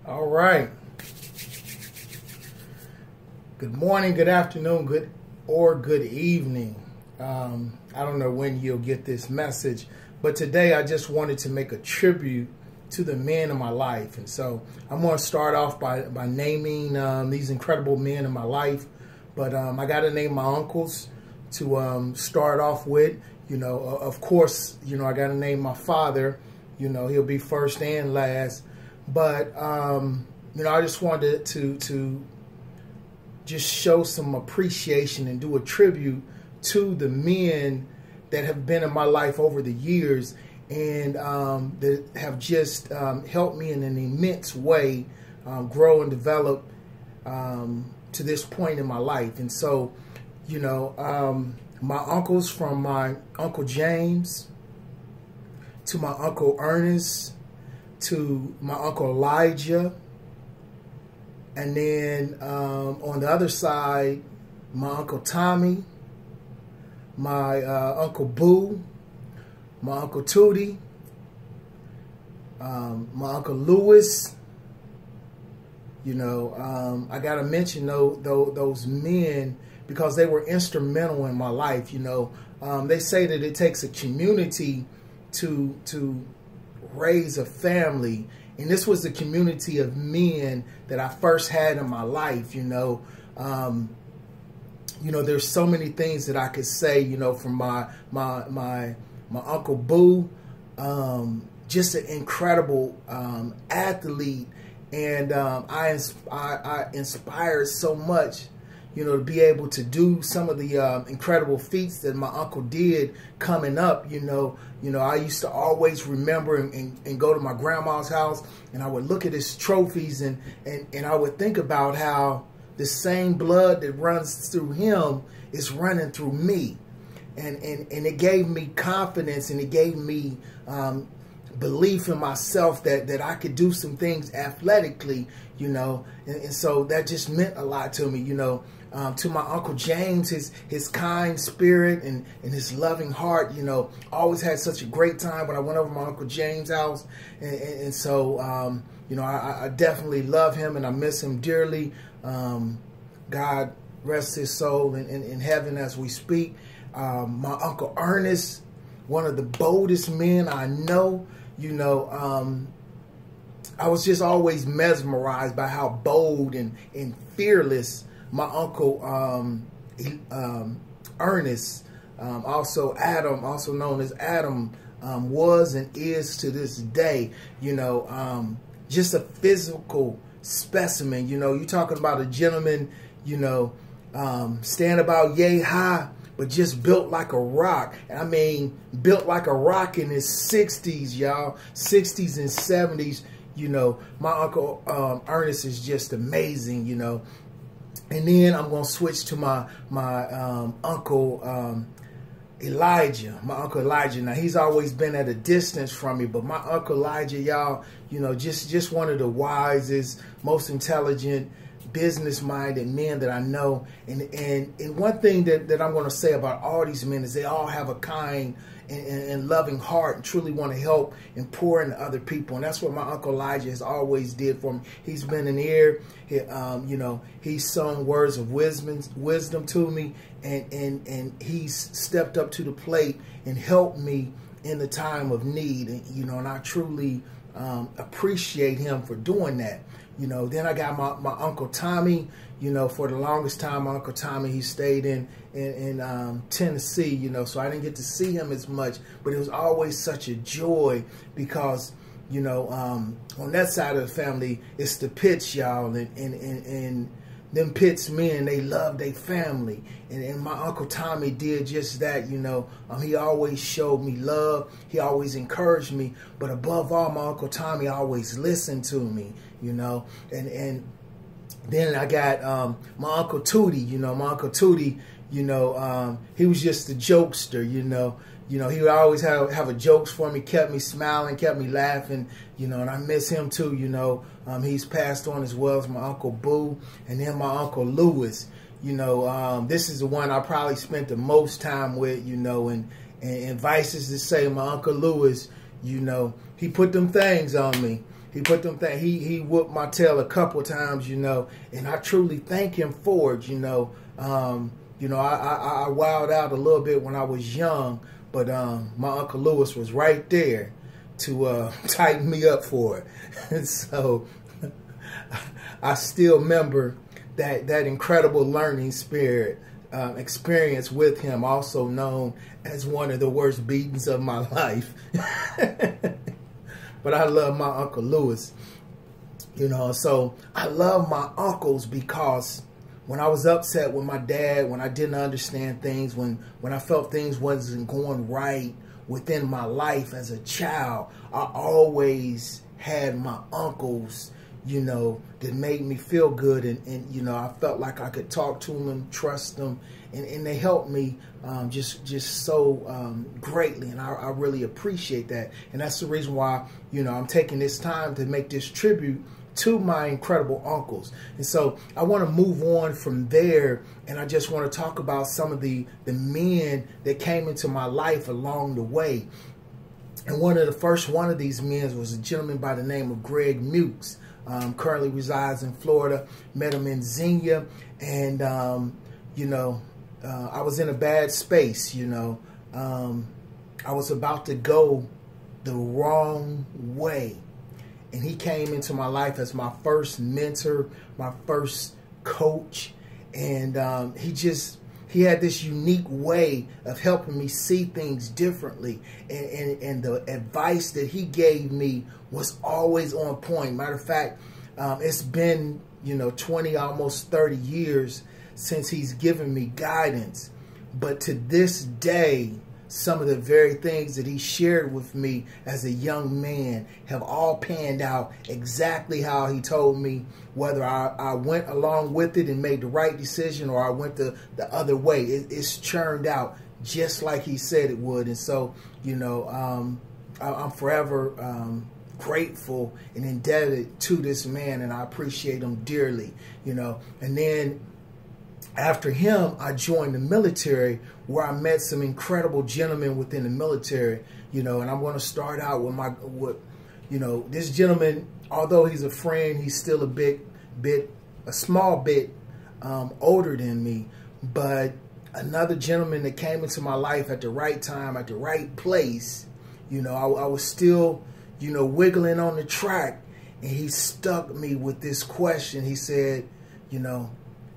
All right. Good morning, good afternoon, good evening. I don't know when you'll get this message, but today I just wanted to make a tribute to the men in my life. And so I'm going to start off by naming these incredible men in my life. But I got to name my uncles to start off with. You know, of course, you know, I got to name my father. You know, he'll be first and last. But, you know, I just wanted to just show some appreciation and do a tribute to the men that have been in my life over the years and that have just helped me in an immense way grow and develop to this point in my life. And so, you know, my uncles, from my Uncle James to my Uncle Ernest to my Uncle Elijah, and then on the other side, my Uncle Tommy, my Uncle Boo, my Uncle Tootie, my Uncle Lewis. You know, I got to mention those men because they were instrumental in my life. You know, they say that it takes a community to raise a family, and this was the community of men that I first had in my life. You know, there's so many things that I could say. You know, from my Uncle Boo, just an incredible athlete, and I inspired so much. You know, to be able to do some of the incredible feats that my uncle did coming up. You know, I used to always remember and go to my grandma's house, and I would look at his trophies, and I would think about how the same blood that runs through him is running through me, and it gave me confidence, and it gave me belief in myself that I could do some things athletically. You know, and so that just meant a lot to me. You know. To my Uncle James, his kind spirit and his loving heart, you know, always had such a great time when I went over to my Uncle James' house. And so, you know, I definitely love him and I miss him dearly. God rest his soul in heaven as we speak. My Uncle Ernest, one of the boldest men I know. You know, I was just always mesmerized by how bold and fearless my Uncle Ernest, also Adam, also known as Adam, was and is to this day. You know, just a physical specimen. You know, you're talking about a gentleman, you know, stand about yay high, but just built like a rock. And I mean, built like a rock in his 60s, y'all, 60s and 70s. You know, my Uncle Ernest is just amazing, you know. And then I'm going to switch to my Uncle Elijah. My Uncle Elijah. Now, he's always been at a distance from me, but my Uncle Elijah, y'all, you know, just one of the wisest, most intelligent, business-minded men that I know. And one thing that I'm going to say about all these men is they all have a kind and loving heart and truly want to help and pour into other people. And that's what my Uncle Elijah has always did for me. He's been an ear. You know, he's sung words of wisdom to me, and he's stepped up to the plate and helped me in the time of need. And, you know, and I truly appreciate him for doing that. You know, then I got my Uncle Tommy. You know, for the longest time, my Uncle Tommy, he stayed in Tennessee, you know, so I didn't get to see him as much, but it was always such a joy because, you know, on that side of the family, it's the Pitts, y'all, and them Pitts men, they love their family, and my Uncle Tommy did just that. You know, he always showed me love, he always encouraged me, but above all, my Uncle Tommy always listened to me, you know, and then I got my Uncle Tootie. You know, my Uncle Tootie, you know, he was just a jokester. You know, he would always have a jokes for me, kept me smiling, kept me laughing. You know, and I miss him too. You know, he's passed on as well as my Uncle Boo, and then my Uncle Lewis. You know, this is the one I probably spent the most time with. You know, and vices to say, my Uncle Lewis, you know, he put them things on me. He put them things. He whooped my tail a couple times, you know, and I truly thank him for it, you know. You know, I wowed out a little bit when I was young, but my Uncle Lewis was right there to tighten me up for it. And so I still remember that incredible learning spirit experience with him, also known as one of the worst beatings of my life. But I love my Uncle Lewis, you know. So I love my uncles because when I was upset with my dad, when I didn't understand things, when I felt things wasn't going right within my life as a child, I always had my uncles, you know, that made me feel good. And you know, I felt like I could talk to them and trust them. And they helped me just so greatly. And I really appreciate that. And that's the reason why, you know, I'm taking this time to make this tribute to my incredible uncles. And so I want to move on from there, and I just want to talk about some of the men that came into my life along the way. And one of these men was a gentleman by the name of Greg Mukes. Currently resides in Florida. Met him in Xenia, and you know, I was in a bad space. You know, I was about to go the wrong way. And he came into my life as my first mentor, my first coach. And he had this unique way of helping me see things differently. And the advice that he gave me was always on point. Matter of fact, it's been, you know, 20, almost 30 years since he's given me guidance. But to this day, some of the very things that he shared with me as a young man have all panned out exactly how he told me, whether I went along with it and made the right decision or I went the other way. It's churned out just like he said it would. And so, you know, I'm forever grateful and indebted to this man, and I appreciate him dearly, you know. And then after him, I joined the military, where I met some incredible gentlemen within the military, you know. And I'm going to start out with you know, this gentleman, although he's a friend, he's still a small bit older than me. But another gentleman that came into my life at the right time, at the right place, you know, I was still, you know, wiggling on the track, and he stuck me with this question. He said, you know,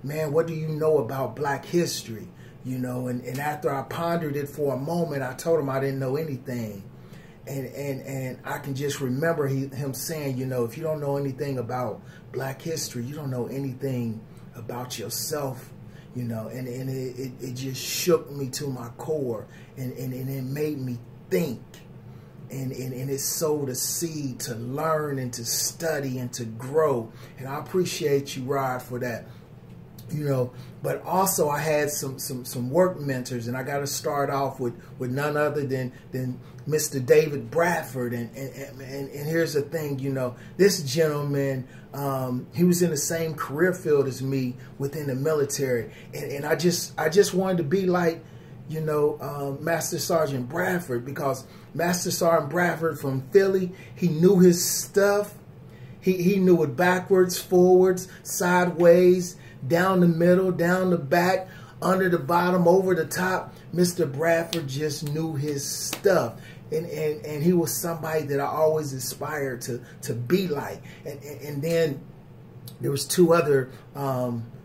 man, what do you know about Black history? You know, and after I pondered it for a moment, I told him I didn't know anything. And I can just remember him saying, you know, if you don't know anything about Black history, you don't know anything about yourself, you know. And it just shook me to my core, and it made me think. And it sowed a seed to learn and to study and to grow. And I appreciate you, Rod, for that. You know, but also I had some work mentors, and I got to start off with none other than Mr. David Bradford. And here's the thing, you know, this gentleman, he was in the same career field as me within the military, and I just wanted to be like, you know, Master Sergeant Bradford, because Master Sergeant Bradford from Philly, he knew his stuff. He knew it backwards, forwards, sideways, down the middle, down the back, under the bottom, over the top. Mr. Bradford just knew his stuff. And he was somebody that I always aspired to be like. And then there was two other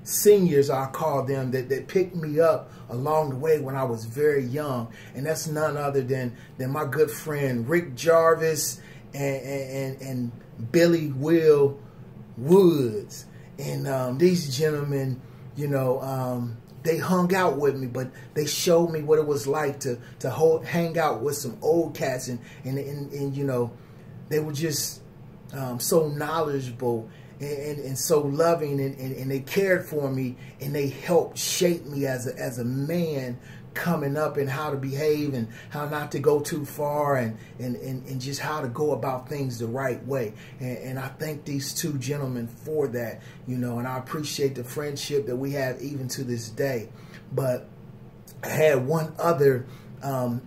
seniors, I call them, that picked me up along the way when I was very young. And that's none other than my good friend Rick Jarvis and Billy Will Woods. And these gentlemen, you know, they hung out with me, but they showed me what it was like to hang out with some old cats, and you know, they were just so knowledgeable and so loving, and they cared for me, and they helped shape me as a man coming up, and how to behave and how not to go too far, and just how to go about things the right way. And I thank these two gentlemen for that, you know, and I appreciate the friendship that we have even to this day. But I had one other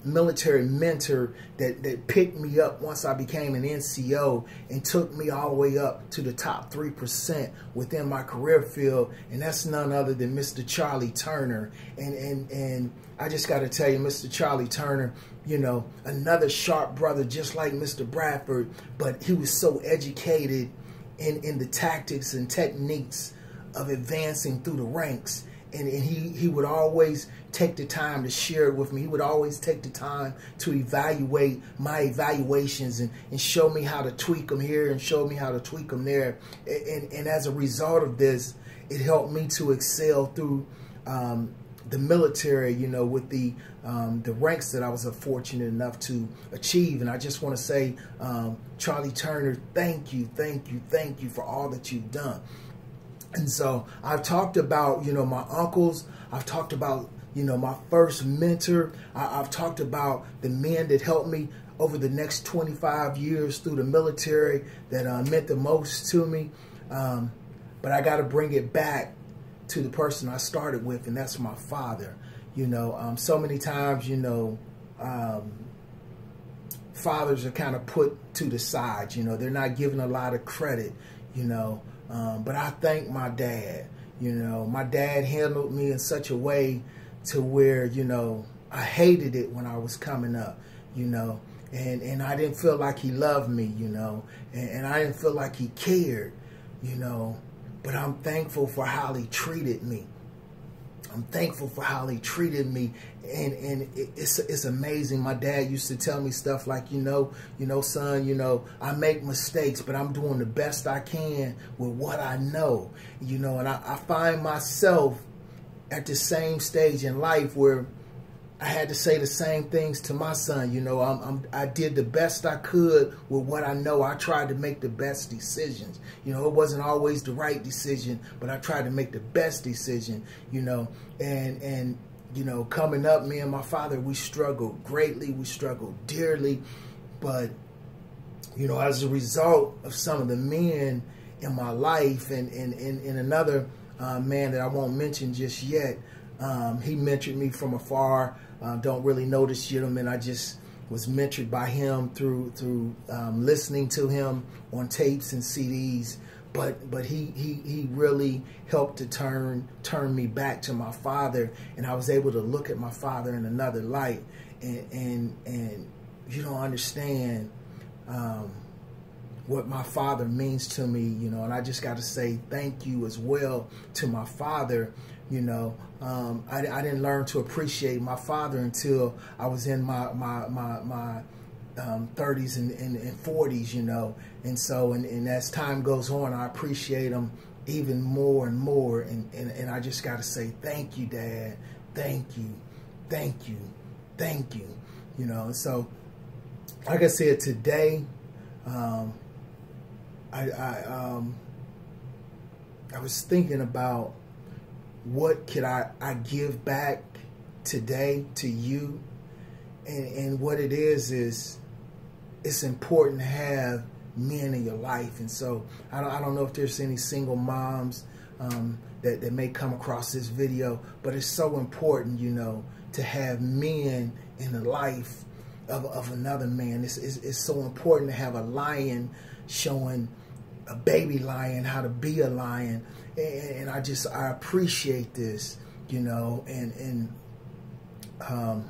military mentor that picked me up once I became an NCO and took me all the way up to the top 3% within my career field, and that's none other than Mr. Charlie Turner. And I just got to tell you, Mr. Charlie Turner, you know, another sharp brother just like Mr. Bradford, but he was so educated in the tactics and techniques of advancing through the ranks. And he would always take the time to share it with me. He would always take the time to evaluate my evaluations and show me how to tweak them here and show me how to tweak them there. And as a result of this, it helped me to excel through the military, you know, with the ranks that I was fortunate enough to achieve. And I just want to say, Charlie Turner, thank you for all that you've done. And so I've talked about, you know, my uncles. I've talked about, you know, my first mentor. I've talked about the men that helped me over the next 25 years through the military that meant the most to me. But I got to bring it back to the person I started with, and that's my father. You know, so many times, you know, fathers are kind of put to the side. You know, they're not given a lot of credit, you know. But I thank my dad. You know, my dad handled me in such a way to where, you know, I hated it when I was coming up, you know, and I didn't feel like he loved me, you know, and I didn't feel like he cared, you know, but I'm thankful for how he treated me. I'm thankful for how he treated me, and it's amazing. My dad used to tell me stuff like, you know, son, you know, I make mistakes, but I'm doing the best I can with what I know, you know. And I find myself at the same stage in life where I had to say the same things to my son. You know, I did the best I could with what I know. I tried to make the best decisions. You know, it wasn't always the right decision, but I tried to make the best decision, you know. And you know, coming up, me and my father, we struggled greatly. We struggled dearly. But, you know, as a result of some of the men in my life and another man that I won't mention just yet, he mentored me from afar. Don't really know this gentleman. I just was mentored by him through listening to him on tapes and CDs. But he really helped to turn me back to my father, and I was able to look at my father in another light. And you don't understand what my father means to me, you know. And I just got to say thank you as well to my father. You know, I didn't learn to appreciate my father until I was in my 30s and 40s, you know. And so, and as time goes on, I appreciate him even more and more. And I just got to say thank you, Dad. Thank you. Thank you. Thank you. You know, so like I said, today, I was thinking about what could I give back today to you, and what it is it's important to have men in your life. And so I don't know if there's any single moms that may come across this video, but it's so important, you know, to have men in the life of another man. It's so important to have a lion showing a baby lion how to be a lion. And I appreciate this, you know, and I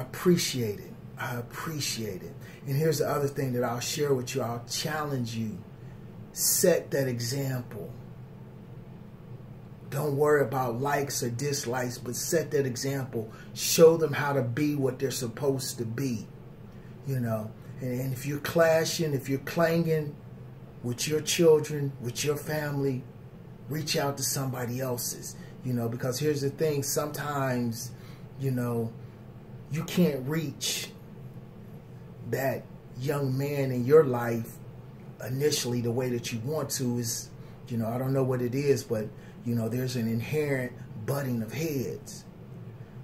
appreciate it. I appreciate it. And here's the other thing that I'll share with you. I'll challenge you. Set that example. Don't worry about likes or dislikes, but set that example. Show them how to be what they're supposed to be, you know. And if you're clashing, if you're clanging with your children, with your family, reach out to somebody else's, you know, because here's the thing. Sometimes, you know, you can't reach that young man in your life initially the way that you want to. Is, you know, I don't know what it is, but, you know, there's an inherent butting of heads.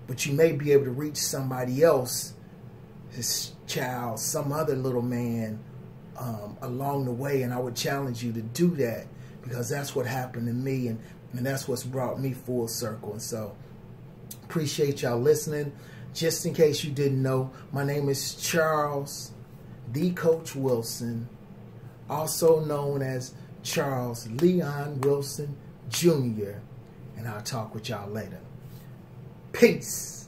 But you may be able to reach somebody else, his child, some other little man along the way. And I would challenge you to do that, because that's what happened to me, and that's what's brought me full circle. And so appreciate y'all listening. Just in case you didn't know, my name is Charles D. Coach Wilson, also known as Charles Leon Wilson Jr., and I'll talk with y'all later. Peace.